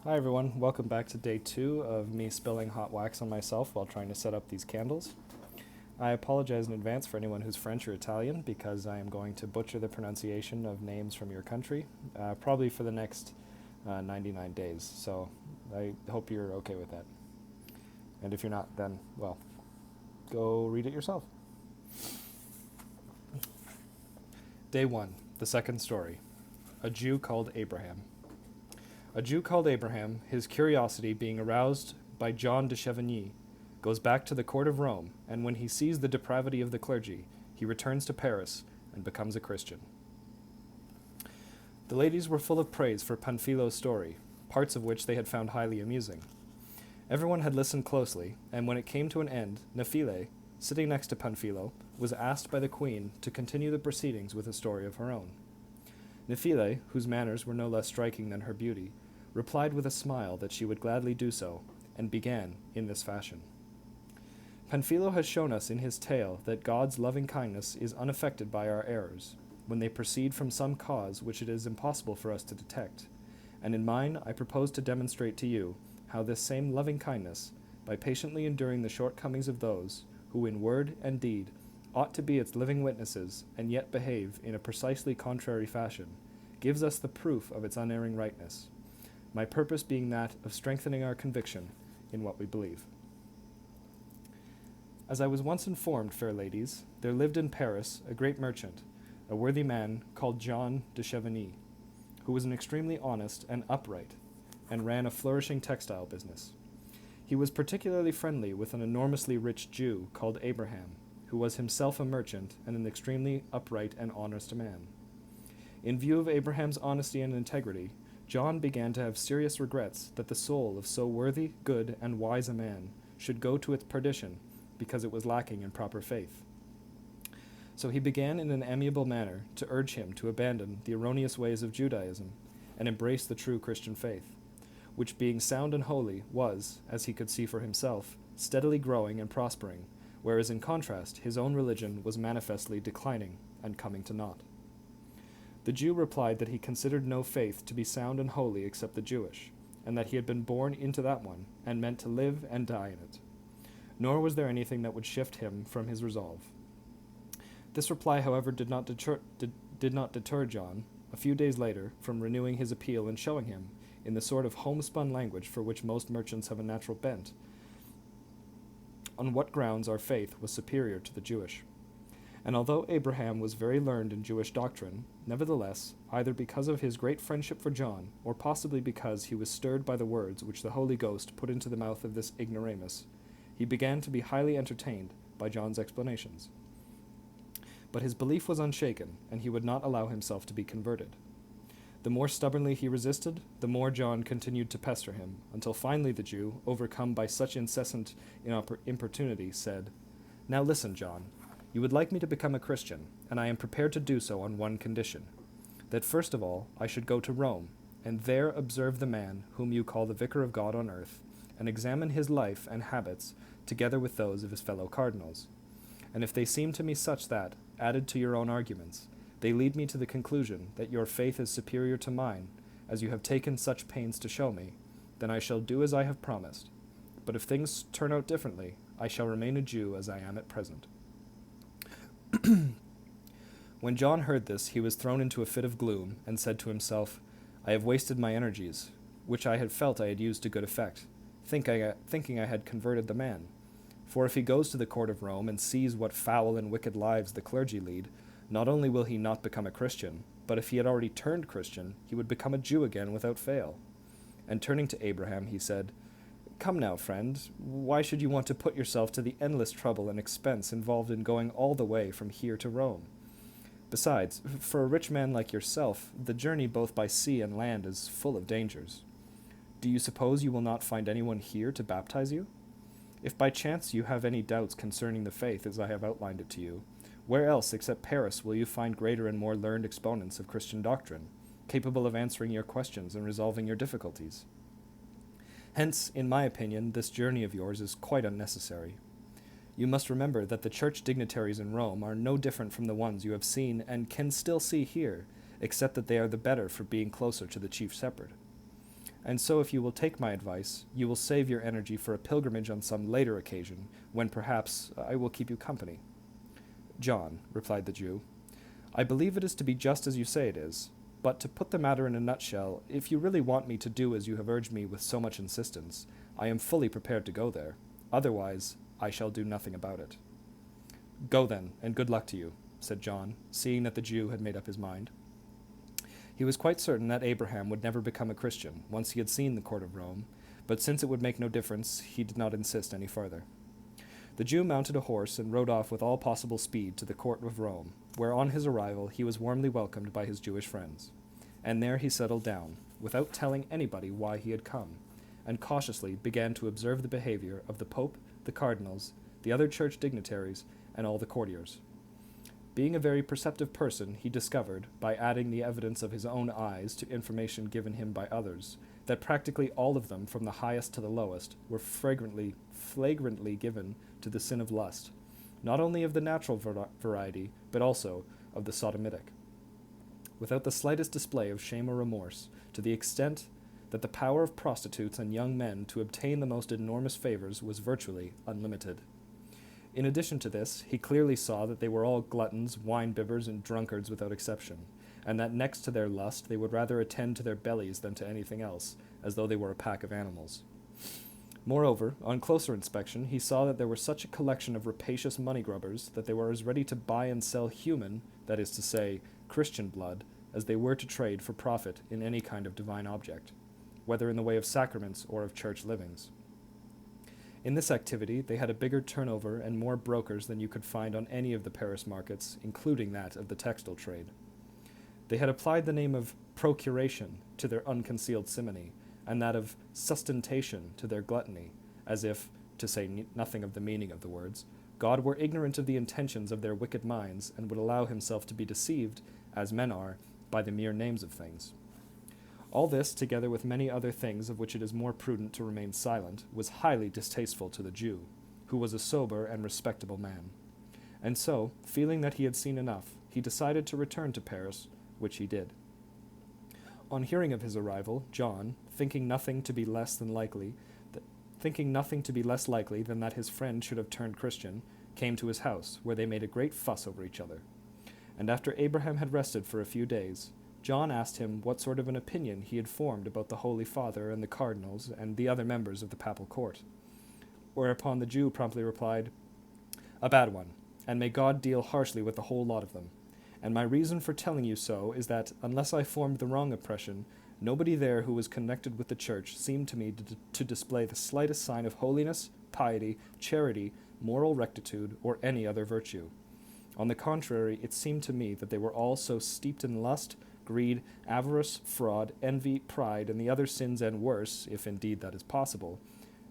Hi everyone, welcome back to day 2 of me spilling hot wax on myself while trying to set up these candles. I apologize in advance for anyone who's French or Italian because I am going to butcher the pronunciation of names from your country, probably for the next 99 days, so I hope you're okay with that. And if you're not, then, well, go read it yourself. Day 1, the second story. A Jew called Abraham. A Jew called Abraham, his curiosity being aroused by John de Chevigny, goes back to the court of Rome, and when he sees the depravity of the clergy, he returns to Paris and becomes a Christian. The ladies were full of praise for Panfilo's story, parts of which they had found highly amusing. Everyone had listened closely, and when it came to an end, Nephile, sitting next to Panfilo, was asked by the queen to continue the proceedings with a story of her own. Nephile, whose manners were no less striking than her beauty, replied with a smile that she would gladly do so, and began in this fashion. Panfilo has shown us in his tale that God's loving kindness is unaffected by our errors, when they proceed from some cause which it is impossible for us to detect, and in mine I propose to demonstrate to you how this same loving kindness, by patiently enduring the shortcomings of those who in word and deed ought to be its living witnesses, and yet behave in a precisely contrary fashion, gives us the proof of its unerring rightness, my purpose being that of strengthening our conviction in what we believe. As I was once informed, fair ladies, there lived in Paris a great merchant, a worthy man called John de Chevigny, who was an extremely honest and upright, and ran a flourishing textile business. He was particularly friendly with an enormously rich Jew called Abraham, who was himself a merchant and an extremely upright and honest man. In view of Abraham's honesty and integrity, John began to have serious regrets that the soul of so worthy, good, and wise a man should go to its perdition because it was lacking in proper faith. So he began in an amiable manner to urge him to abandon the erroneous ways of Judaism and embrace the true Christian faith, which being sound and holy was, as he could see for himself, steadily growing and prospering, whereas in contrast his own religion was manifestly declining and coming to naught. The Jew replied that he considered no faith to be sound and holy except the Jewish, and that he had been born into that one, and meant to live and die in it. Nor was there anything that would shift him from his resolve. This reply, however, did not deter John, a few days later, from renewing his appeal and showing him, in the sort of homespun language for which most merchants have a natural bent, on what grounds our faith was superior to the Jewish. And although Abraham was very learned in Jewish doctrine, nevertheless, either because of his great friendship for John, or possibly because he was stirred by the words which the Holy Ghost put into the mouth of this ignoramus, he began to be highly entertained by John's explanations. But his belief was unshaken, and he would not allow himself to be converted. The more stubbornly he resisted, the more John continued to pester him, until finally the Jew, overcome by such incessant importunity, said, "Now listen, John. You would like me to become a Christian, and I am prepared to do so on one condition, that first of all I should go to Rome, and there observe the man whom you call the Vicar of God on earth, and examine his life and habits together with those of his fellow cardinals. And if they seem to me such that, added to your own arguments, they lead me to the conclusion that your faith is superior to mine, as you have taken such pains to show me, then I shall do as I have promised. But if things turn out differently, I shall remain a Jew as I am at present." When John heard this, he was thrown into a fit of gloom, and said to himself, "I have wasted my energies, which I had felt I had used to good effect, thinking I had converted the man. For if he goes to the court of Rome and sees what foul and wicked lives the clergy lead, not only will he not become a Christian, but if he had already turned Christian, he would become a Jew again without fail." And turning to Abraham, he said, "Come now, friend, why should you want to put yourself to the endless trouble and expense involved in going all the way from here to Rome? Besides, for a rich man like yourself, the journey both by sea and land is full of dangers. Do you suppose you will not find anyone here to baptize you? If by chance you have any doubts concerning the faith as I have outlined it to you, where else except Paris will you find greater and more learned exponents of Christian doctrine, capable of answering your questions and resolving your difficulties? Hence, in my opinion, this journey of yours is quite unnecessary. You must remember that the church dignitaries in Rome are no different from the ones you have seen and can still see here, except that they are the better for being closer to the chief shepherd. And so if you will take my advice, you will save your energy for a pilgrimage on some later occasion, when perhaps I will keep you company. John, replied the Jew, I believe it is to be just as you say it is, but to put the matter in a nutshell, if you really want me to do as you have urged me with so much insistence, I am fully prepared to go there. Otherwise, I shall do nothing about it. Go then, and good luck to you, said John, seeing that the Jew had made up his mind. He was quite certain that Abraham would never become a Christian once he had seen the court of Rome, but since it would make no difference, he did not insist any further. The Jew mounted a horse and rode off with all possible speed to the court of Rome, where on his arrival he was warmly welcomed by his Jewish friends. And there he settled down, without telling anybody why he had come, and cautiously began to observe the behavior of the Pope, the cardinals, the other church dignitaries, and all the courtiers. Being a very perceptive person, he discovered, by adding the evidence of his own eyes to information given him by others, that practically all of them, from the highest to the lowest, were flagrantly given to the sin of lust, not only of the natural variety, but also of the sodomitic, without the slightest display of shame or remorse, to the extent that the power of prostitutes and young men to obtain the most enormous favors was virtually unlimited. In addition to this, he clearly saw that they were all gluttons, wine-bibbers, and drunkards without exception, and that next to their lust they would rather attend to their bellies than to anything else, as though they were a pack of animals. Moreover, on closer inspection, he saw that there were such a collection of rapacious money-grubbers that they were as ready to buy and sell human, that is to say, Christian blood, as they were to trade for profit in any kind of divine object, whether in the way of sacraments or of church livings. In this activity, they had a bigger turnover and more brokers than you could find on any of the Paris markets, including that of the textile trade. They had applied the name of procuration to their unconcealed simony, and that of sustentation to their gluttony, as if, to say nothing of the meaning of the words, God were ignorant of the intentions of their wicked minds, and would allow himself to be deceived, as men are, by the mere names of things. All this, together with many other things of which it is more prudent to remain silent, was highly distasteful to the Jew, who was a sober and respectable man. And so, feeling that he had seen enough, he decided to return to Paris, which he did. On hearing of his arrival, John, thinking nothing to be less likely than that his friend should have turned Christian, came to his house, where they made a great fuss over each other. And after Abraham had rested for a few days, John asked him what sort of an opinion he had formed about the Holy Father and the cardinals and the other members of the papal court. Whereupon the Jew promptly replied, "A bad one, and may God deal harshly with the whole lot of them. And my reason for telling you so is that, unless I formed the wrong impression, nobody there who was connected with the church seemed to me to display the slightest sign of holiness, piety, charity, moral rectitude, or any other virtue. On the contrary, it seemed to me that they were all so steeped in lust, greed, avarice, fraud, envy, pride, and the other sins and worse, if indeed that is possible,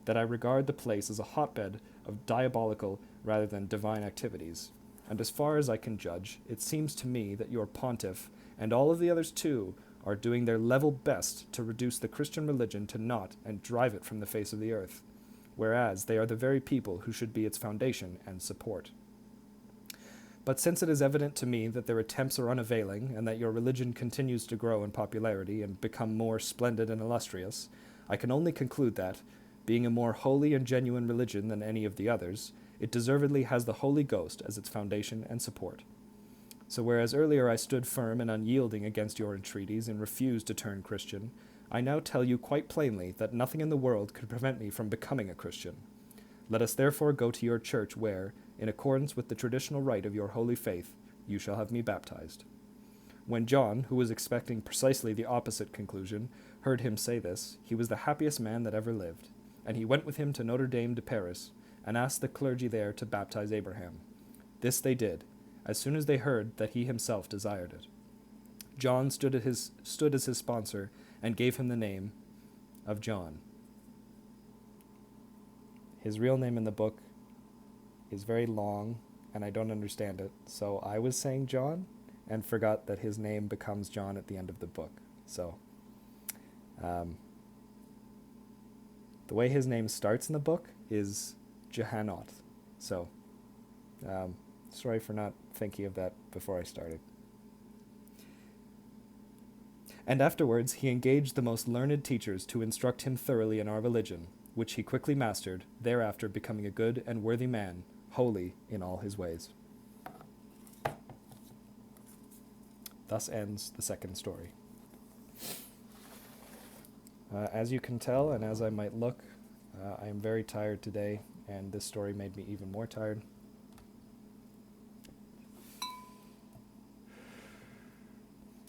that I regard the place as a hotbed of diabolical rather than divine activities. And as far as I can judge, it seems to me that your pontiff, and all of the others too, are doing their level best to reduce the Christian religion to naught and drive it from the face of the earth, whereas they are the very people who should be its foundation and support. But since it is evident to me that their attempts are unavailing, and that your religion continues to grow in popularity and become more splendid and illustrious, I can only conclude that, being a more holy and genuine religion than any of the others, it deservedly has the Holy Ghost as its foundation and support. So whereas earlier I stood firm and unyielding against your entreaties and refused to turn Christian, I now tell you quite plainly that nothing in the world could prevent me from becoming a Christian. Let us therefore go to your church where, in accordance with the traditional rite of your holy faith, you shall have me baptized." When John, who was expecting precisely the opposite conclusion, heard him say this, he was the happiest man that ever lived, and he went with him to Notre Dame de Paris, and asked the clergy there to baptize Abraham. This they did, as soon as they heard that he himself desired it. John stood as his sponsor, and gave him the name of John. His real name in the book is very long, and I don't understand it, so I was saying John, and forgot that his name becomes John at the end of the book. So, the way his name starts in the book is Jehannoth. So, sorry for not thinking of that before I started. And afterwards he engaged the most learned teachers to instruct him thoroughly in our religion, which he quickly mastered, thereafter becoming a good and worthy man, holy in all his ways. Thus ends the second story. As you can tell, and as I might look, I am very tired today, and this story made me even more tired.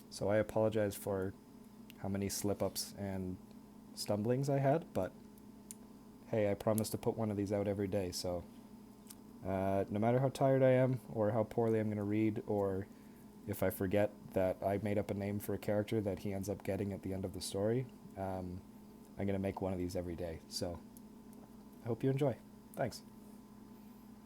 So I apologize for how many slip-ups and stumblings I had, but hey, I promised to put one of these out every day, so no matter how tired I am, or how poorly I'm going to read, or if I forget that I made up a name for a character that he ends up getting at the end of the story, I'm going to make one of these every day. So I hope you enjoy. Thanks.